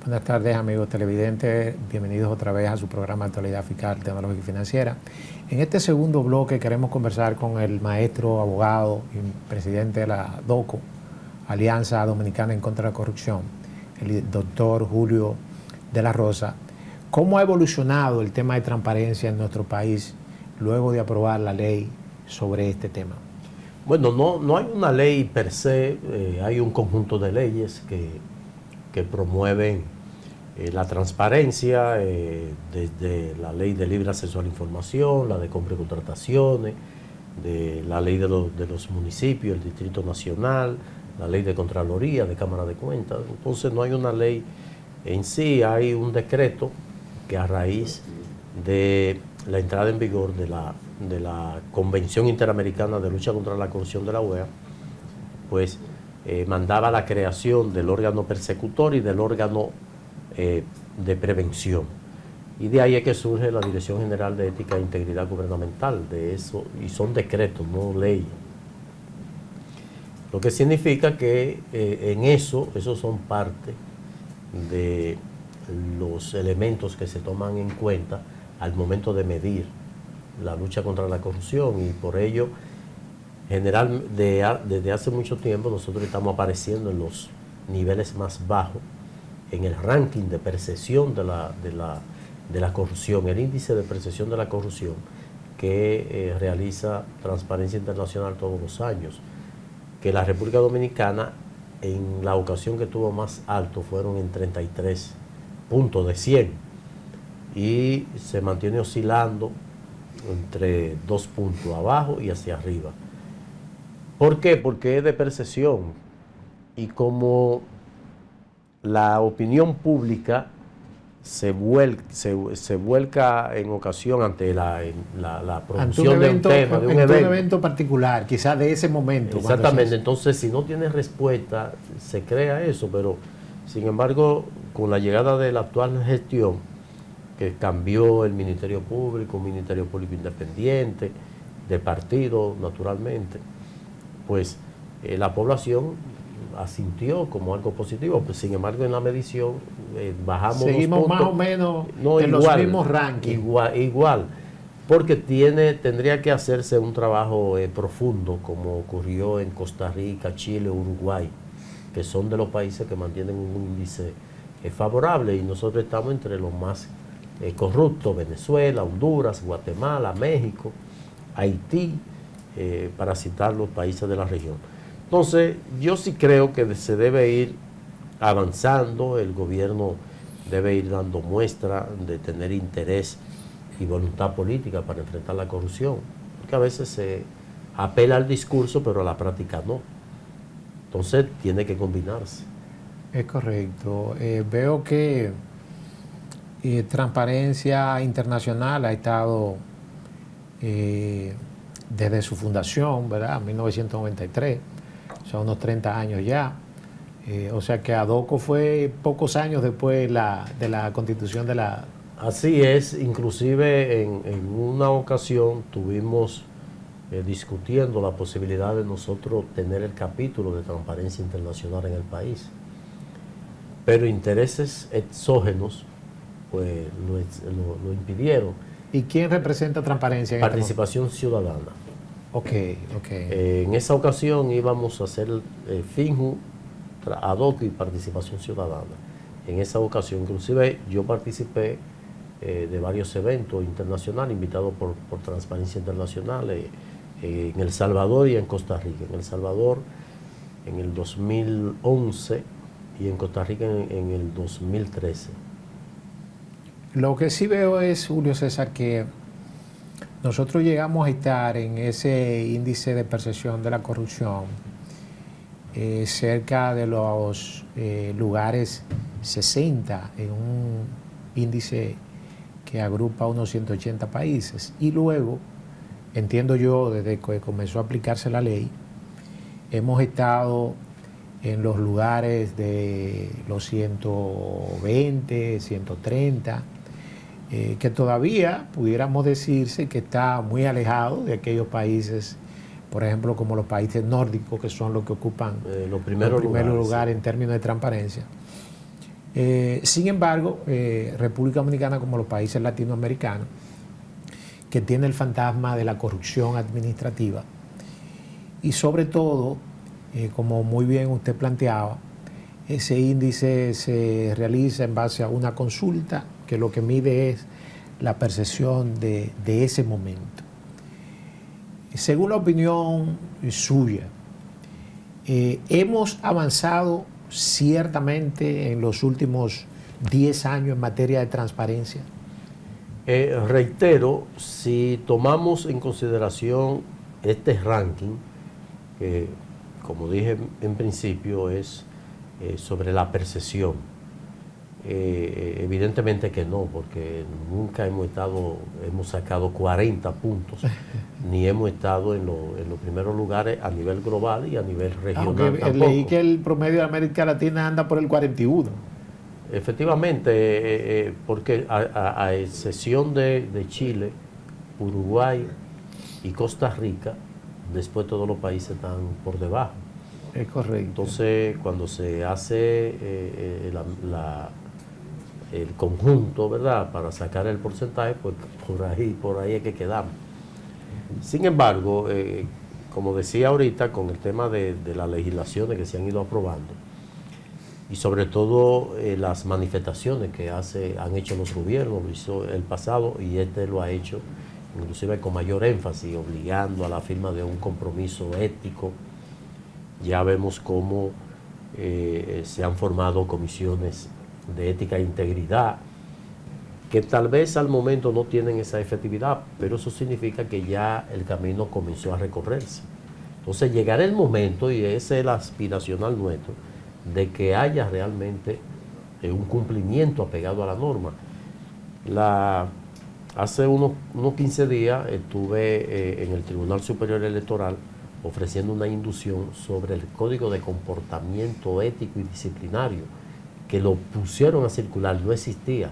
Buenas tardes, amigos televidentes. Bienvenidos otra vez a su programa de Actualidad Fiscal, Tecnológica y Financiera. En este segundo bloque queremos conversar con el maestro, abogado y presidente de la DOCO, Alianza Dominicana en contra de la Corrupción, el doctor Julio de la Rosa. ¿Cómo ha evolucionado el tema de transparencia en nuestro país luego de aprobar la ley sobre este tema? Bueno, no hay una ley per se, hay un conjunto de leyes que promueven la transparencia, desde la ley de libre acceso a la información, la de compra y contrataciones, de la ley de los municipios, el Distrito Nacional, la ley de Contraloría, de Cámara de Cuentas. Entonces no hay una ley en sí, hay un decreto que a raíz de la entrada en vigor de la Convención Interamericana de Lucha contra la Corrupción de la OEA, pues mandaba la creación del órgano persecutor y del órgano de prevención. Y de ahí es que surge la Dirección General de Ética e Integridad Gubernamental, de eso, y son decretos, no leyes. Lo que significa que esos son parte de los elementos que se toman en cuenta al momento de medir la lucha contra la corrupción, y por ello desde hace mucho tiempo nosotros estamos apareciendo en los niveles más bajos en el ranking de percepción de la corrupción, el índice de percepción de la corrupción que realiza Transparencia Internacional todos los años, que la República Dominicana en la ocasión que tuvo más alto fueron en 33 puntos de 100 y se mantiene oscilando entre 2 puntos abajo y hacia arriba. ¿Por qué? Porque es de percepción, y como la opinión pública se vuelca en ocasión ante la producción de un tema, de un evento particular, quizás de ese momento. Exactamente, entonces si no tiene respuesta, se crea eso, pero sin embargo, con la llegada de la actual gestión, que cambió el Ministerio Público, un Ministerio Público independiente, de partido, naturalmente, pues la población asintió como algo positivo, pues sin embargo en la medición bajamos. Seguimos más o menos en los mismos rankings. Igual, porque tendría que hacerse un trabajo profundo, como ocurrió en Costa Rica, Chile, Uruguay, que son de los países que mantienen un índice favorable, y nosotros estamos entre los más corruptos: Venezuela, Honduras, Guatemala, México, Haití, para citar los países de la región. Entonces, yo sí creo que se debe ir avanzando, el gobierno debe ir dando muestra de tener interés y voluntad política para enfrentar la corrupción, porque a veces se apela al discurso, pero a la práctica no. Entonces, tiene que combinarse. Es correcto. Veo que Transparencia Internacional ha estado desde su fundación, ¿verdad? 1993, son unos 30 años ya. O sea que ADOCO fue pocos años después de la constitución de la... Así es, inclusive en una ocasión estuvimos discutiendo la posibilidad de nosotros tener el capítulo de Transparencia Internacional en el país, pero intereses exógenos pues lo impidieron. ¿Y quién representa Transparencia? Participación Ciudadana. Ok. En esa ocasión íbamos a hacer FINJU, ADOCO y Participación Ciudadana. En esa ocasión, inclusive, yo participé de varios eventos internacionales invitados por Transparencia Internacional en El Salvador y en Costa Rica. En El Salvador en el 2011 y en Costa Rica en el 2013. Lo que sí veo es, Julio César, que nosotros llegamos a estar en ese índice de percepción de la corrupción cerca de los lugares 60 en un índice que agrupa unos 180 países. Y luego, entiendo yo, desde que comenzó a aplicarse la ley, hemos estado en los lugares de los 120, 130, que todavía pudiéramos decirse que está muy alejado de aquellos países, por ejemplo, como los países nórdicos, que son los que ocupan los primeros lugares en términos de transparencia. Sin embargo, República Dominicana, como los países latinoamericanos, que tiene el fantasma de la corrupción administrativa, y sobre todo, como muy bien usted planteaba, ese índice se realiza en base a una consulta que lo que mide es la percepción de ese momento. Según la opinión suya, hemos avanzado ciertamente en los últimos 10 años en materia de transparencia. Reitero, si tomamos en consideración este ranking, que como dije en principio es sobre la percepción, evidentemente que no, porque nunca hemos sacado 40 puntos, ni hemos estado en los primeros lugares a nivel global y a nivel regional. Aunque leí que el promedio de América Latina anda por el 41. Efectivamente, porque a excepción de Chile, Uruguay y Costa Rica, después todos los países están por debajo. Es correcto. Entonces, cuando se hace el conjunto, ¿verdad?, para sacar el porcentaje, pues por ahí es que quedamos. Sin embargo, como decía ahorita, con el tema de las legislaciones que se han ido aprobando, y sobre todo las manifestaciones que han hecho los gobiernos, lo hizo el pasado y este lo ha hecho inclusive con mayor énfasis, obligando a la firma de un compromiso ético. Ya vemos cómo se han formado comisiones de ética e integridad, que tal vez al momento no tienen esa efectividad, pero eso significa que ya el camino comenzó a recorrerse. Entonces llegará el momento, y ese es el aspiracional nuestro, de que haya realmente un cumplimiento apegado a la norma. Hace unos 15 días estuve en el Tribunal Superior Electoral ofreciendo una inducción sobre el Código de Comportamiento Ético y Disciplinario, que lo pusieron a circular, no existía.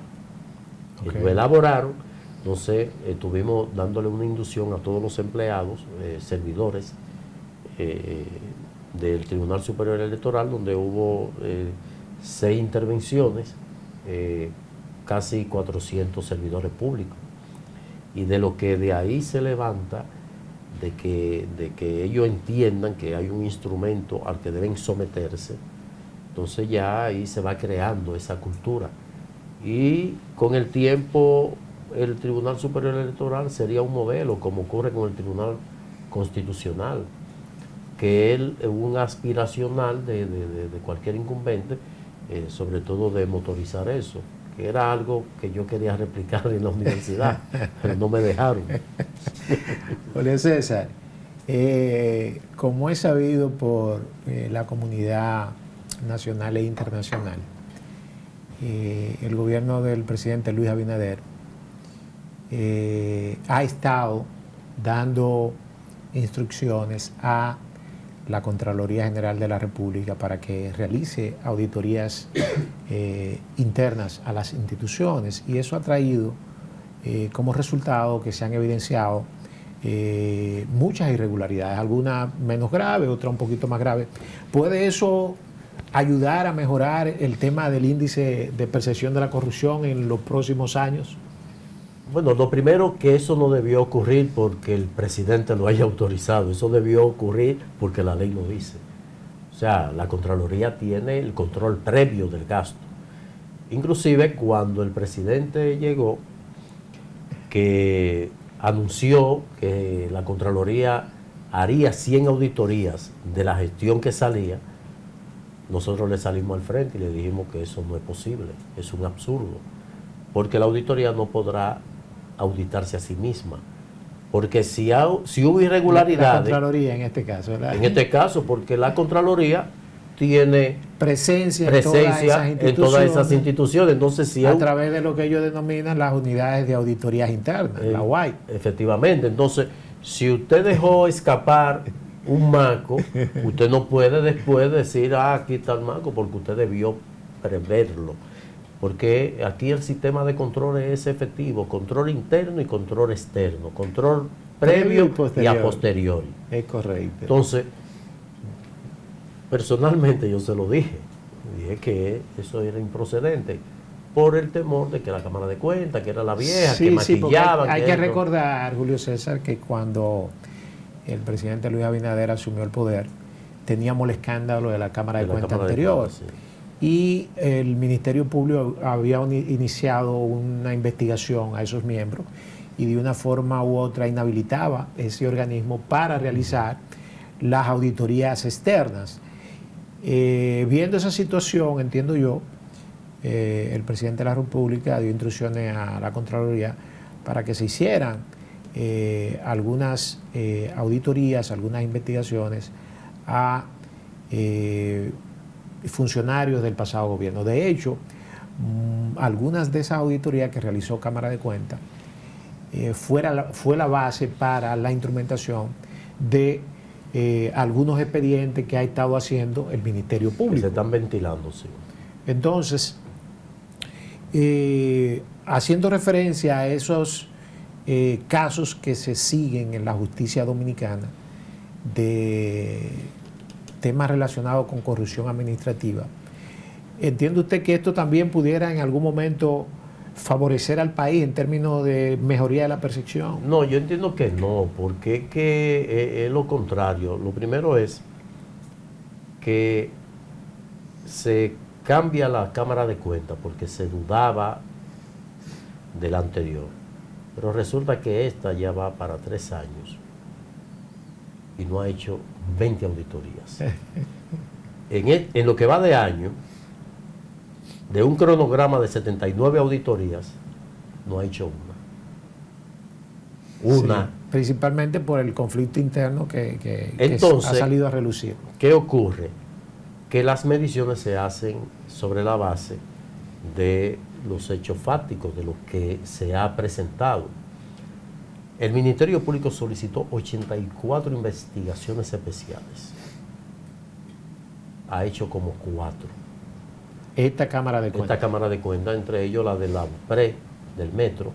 Okay. Lo elaboraron, entonces estuvimos dándole una inducción a todos los empleados, servidores del Tribunal Superior Electoral, donde hubo 6 intervenciones, casi 400 servidores públicos. Y de lo que de ahí se levanta, de que ellos entiendan que hay un instrumento al que deben someterse, entonces ya ahí se va creando esa cultura. Y con el tiempo el Tribunal Superior Electoral sería un modelo, como ocurre con el Tribunal Constitucional, que es un aspiracional de cualquier incumbente, sobre todo de motorizar eso, que era algo que yo quería replicar en la universidad, pero no me dejaron. Julio César, como es sabido por la comunidad nacional e internacional, el gobierno del presidente Luis Abinader ha estado dando instrucciones a la Contraloría General de la República para que realice auditorías internas a las instituciones, y eso ha traído como resultado que se han evidenciado muchas irregularidades, algunas menos graves, otras un poquito más graves. ¿Puede eso ayudar a mejorar el tema del índice de percepción de la corrupción en los próximos años? Bueno, lo primero, que eso no debió ocurrir porque el presidente lo haya autorizado, eso debió ocurrir porque la ley lo dice. O sea, la Contraloría tiene el control previo del gasto. Inclusive cuando el presidente llegó, que anunció que la Contraloría haría 100 auditorías de la gestión que salía, nosotros le salimos al frente y le dijimos que eso no es posible, es un absurdo, porque la auditoría no podrá auditarse a sí misma, porque si hubo irregularidades... La Contraloría en este caso, ¿verdad? En este caso, porque la Contraloría tiene presencia en todas esas instituciones. Entonces, si a través de lo que ellos denominan las unidades de auditorías internas, la UAI. Efectivamente. Entonces, si usted dejó escapar un maco, usted no puede después decir, aquí está el maco, porque usted debió preverlo. Porque aquí el sistema de control es efectivo, control interno y control externo, control previo y a posteriori. Es correcto. Entonces, personalmente yo se lo dije es que eso era improcedente por el temor de que la Cámara de Cuentas, que era la vieja, Sí, que sí, maquillaban. porque hay que recordar, Julio César, que cuando el presidente Luis Abinader asumió el poder, teníamos el escándalo de la Cámara de Cuentas anterior. Sí. Y el Ministerio Público había iniciado una investigación a esos miembros y de una forma u otra inhabilitaba ese organismo para realizar las auditorías externas. Viendo esa situación, entiendo yo, el presidente de la República dio instrucciones a la Contraloría para que se hicieran algunas auditorías, algunas investigaciones a funcionarios del pasado gobierno. De hecho, algunas de esas auditorías que realizó Cámara de Cuentas fue la base para la instrumentación de algunos expedientes que ha estado haciendo el Ministerio Público. Que se están ventilando, sí. Entonces, haciendo referencia a esos casos que se siguen en la justicia dominicana de temas relacionados con corrupción administrativa, ¿entiende usted que esto también pudiera en algún momento favorecer al país en términos de mejoría de la percepción? No, yo entiendo que no, porque es lo contrario. Lo primero es que se cambia la Cámara de Cuentas porque se dudaba de la anterior, pero resulta que esta ya va para 3 años y no ha hecho 20 auditorías. En lo que va de año, de un cronograma de 79 auditorías, no ha hecho una. Sí, principalmente por el conflicto interno que Entonces, ha salido a relucir. ¿Qué ocurre? Que las mediciones se hacen sobre la base de los hechos fácticos, de lo que se ha presentado. El Ministerio Público solicitó 84 investigaciones especiales. Ha hecho como 4. Esta Cámara de Cuentas. Esta Cámara de Cuentas, entre ellos la de la PRE, del Metro,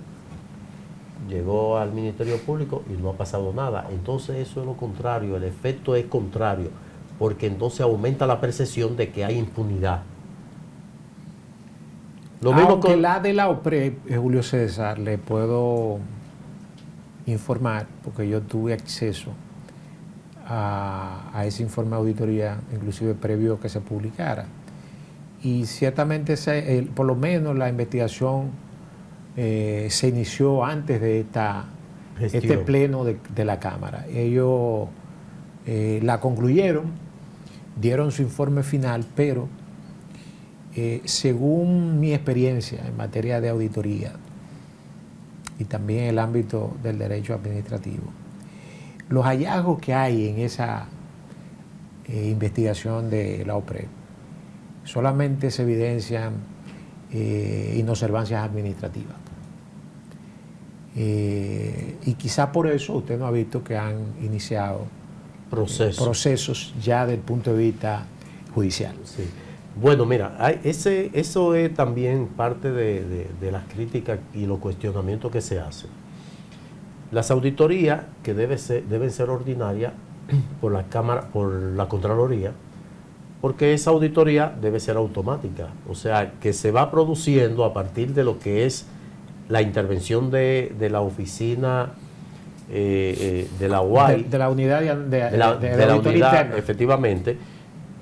llegó al Ministerio Público y no ha pasado nada. Entonces eso es lo contrario, el efecto es contrario, porque entonces aumenta la percepción de que hay impunidad. Lo mismo con la de la OPRE, Julio César, le puedo informar, porque yo tuve acceso a ese informe de auditoría, inclusive previo que se publicara. Y ciertamente, por lo menos la investigación se inició antes de este pleno de la Cámara. Ellos la concluyeron, dieron su informe final, pero según mi experiencia en materia de auditoría y también en el ámbito del derecho administrativo, los hallazgos que hay en esa investigación de la OPRE solamente se evidencian inobservancias administrativas. Y quizá por eso usted no ha visto que han iniciado procesos ya desde el punto de vista judicial. Sí. Bueno, mira, eso es también parte de las críticas y los cuestionamientos que se hacen. Las auditorías, que deben ser ordinarias por la Cámara, por la Contraloría, porque esa auditoría debe ser automática, o sea, que se va produciendo a partir de lo que es la intervención de la oficina de la UAI, de la unidad de la unidad interna, efectivamente,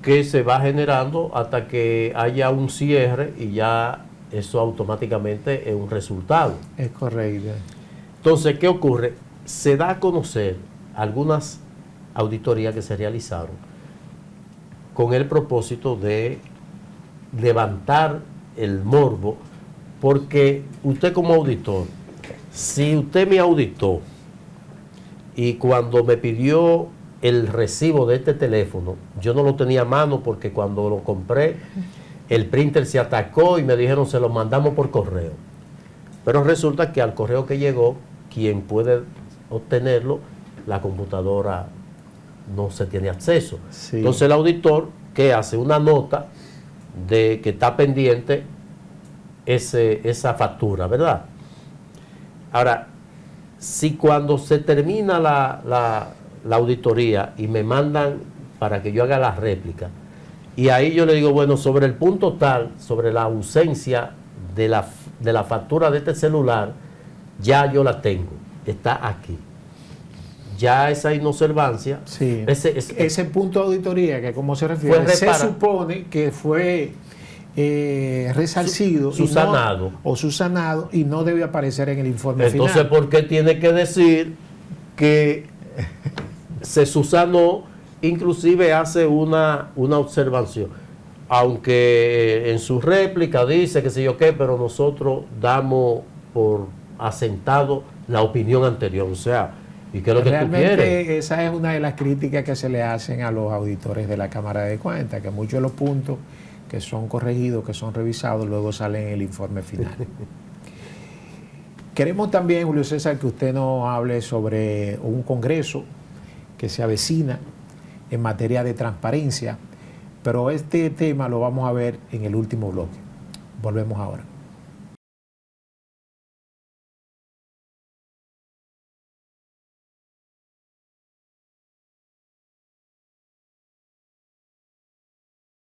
que se va generando hasta que haya un cierre y ya eso automáticamente es un resultado. Es correcto. Entonces, ¿qué ocurre? Se da a conocer algunas auditorías que se realizaron con el propósito de levantar el morbo, porque usted como auditor, si usted me auditó y cuando me pidió el recibo de este teléfono, yo no lo tenía a mano porque cuando lo compré, el printer se atacó y me dijeron se lo mandamos por correo. Pero resulta que al correo que llegó, quien puede obtenerlo, la computadora no se tiene acceso. Sí. Entonces el auditor, ¿qué hace? Una nota de que está pendiente esa factura, ¿verdad? Ahora, si cuando se termina la auditoría y me mandan para que yo haga la réplica, Y ahí yo le digo, bueno, sobre el punto tal, sobre la ausencia de la factura de este celular, ya yo la tengo, está aquí. Ya esa inobservancia, sí, ese punto de auditoría que como se refiere, se supone que fue resarcido subsanado. O subsanado y no debe aparecer en el informe final. Entonces, final. ¿por qué tiene que decir que se subsanó? Inclusive hace una observación, aunque en su réplica dice que sé yo qué, pero nosotros damos por asentado la opinión anterior, o sea, ¿y qué es lo que tú quieres? Realmente esa es una de las críticas que se le hacen a los auditores de la Cámara de Cuentas, que muchos de los puntos que son corregidos, que son revisados, luego salen en el informe final. Queremos también, Julio César, que usted nos hable sobre un congreso que se avecina en materia de transparencia, pero este tema lo vamos a ver en el último bloque. Volvemos ahora.